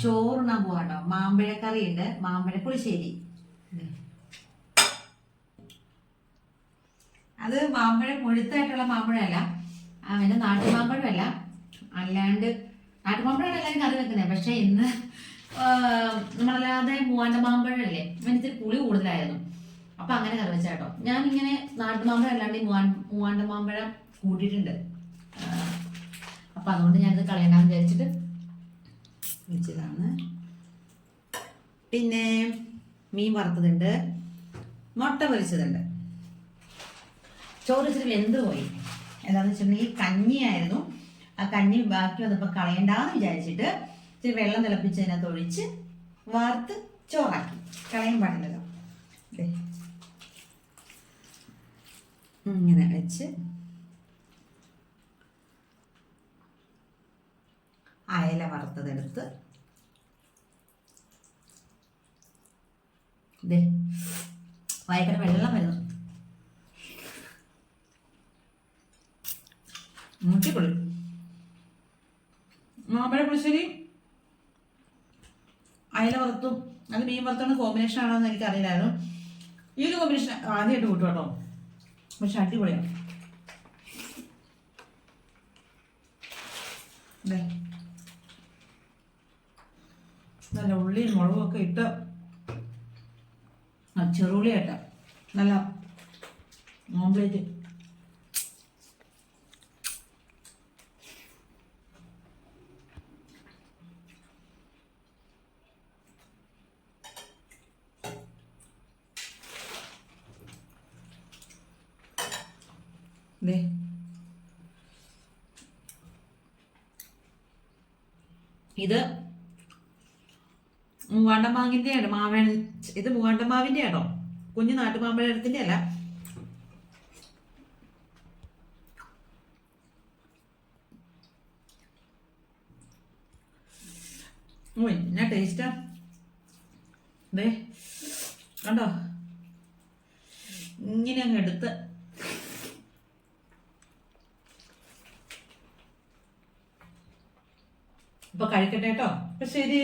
ചോറുണ്ണാൻ പോവാട്ടോ. മാമ്പഴക്കറി ഉണ്ട്, മാമ്പഴ പുളിശ്ശേരി. അത് മാമ്പഴം മുഴുത്തായിട്ടുള്ള മാമ്പഴമല്ല, പിന്നെ നാട്ടുമാമ്പഴമല്ല, അല്ലാണ്ട് നാട്ടുമാമ്പഴമാണ് എല്ലാവരും കറി വെക്കുന്നത്. പക്ഷെ ഇന്ന് നമ്മളല്ലാതെ മൂവാണ്ട മാമ്പഴമല്ലേ, അതിന് പുളി കൂടുതലായിരുന്നു. അപ്പൊ അങ്ങനെ കറി വെച്ചാട്ടോ. ഞാനിങ്ങനെ നാട്ടുമാമ്പഴം അല്ലാണ്ട് മൂവാണ്ട മാമ്പഴം കൂട്ടിയിട്ടുണ്ട്. അപ്പൊ അതുകൊണ്ട് ഞാനിത് കളയണ്ടാന്ന് വിചാരിച്ചിട്ട് വെച്ചതാണ്. പിന്നെ മീൻ വറുത്തതുണ്ട്, മുട്ട പൊരിച്ചതുണ്ട്. ചോറ് ഇച്ചിരി വെന്ത് പോയി. എന്താണെന്ന് വെച്ചിട്ടുണ്ടെങ്കിൽ കഞ്ഞിയായിരുന്നു. ആ കഞ്ഞി ബാക്കി വന്നപ്പോൾ കളയണ്ടാന്ന് വിചാരിച്ചിട്ട് ഇച്ചിരി വെള്ളം തിളപ്പിച്ച് അതിനകത്ത് ഒഴിച്ച് വാർത്ത് ചോറാക്കി. കളയാൻ പാടില്ലല്ലോ. ഇങ്ങനെ വെച്ച് അയല വറുത്തതെടുത്ത് ഭയങ്കര വെള്ളം വരുന്നു. മുട്ടിപ്പൊളി മാമ്പഴ പുളിശ്ശേരി അയല വറുത്തും അത് മീൻ വറുത്തും കോമ്പിനേഷൻ ആണോ എന്ന് എനിക്കറിയില്ലായിരുന്നു. ഈ ഒരു കോമ്പിനേഷൻ ആദ്യമായിട്ട് കൂട്ടും കേട്ടോ. പക്ഷെ അടിപൊളിയാണ്. നല്ല ഉള്ളിയും മുളകും ഒക്കെ ഇട്ട് ചെറുള്ളിയായിട്ട് നല്ല ഓംപ്ലേറ്റ്. ഇത് മൂവാണ്ടമാവിന്റെ ആണ്. ഇത് മൂവാണ്ടമാവിന്റെ ആണോ, കുഞ്ഞു നാട്ടുമാമ്പഴത്തിന്റെ അല്ല. എന്നാ ടേസ്റ്റാ കണ്ടോ. ഇങ്ങനെ അങ്ങ് എടുത്ത് ഇപ്പൊ കഴിക്കട്ടെ കേട്ടോ. അപ്പൊ ശരി.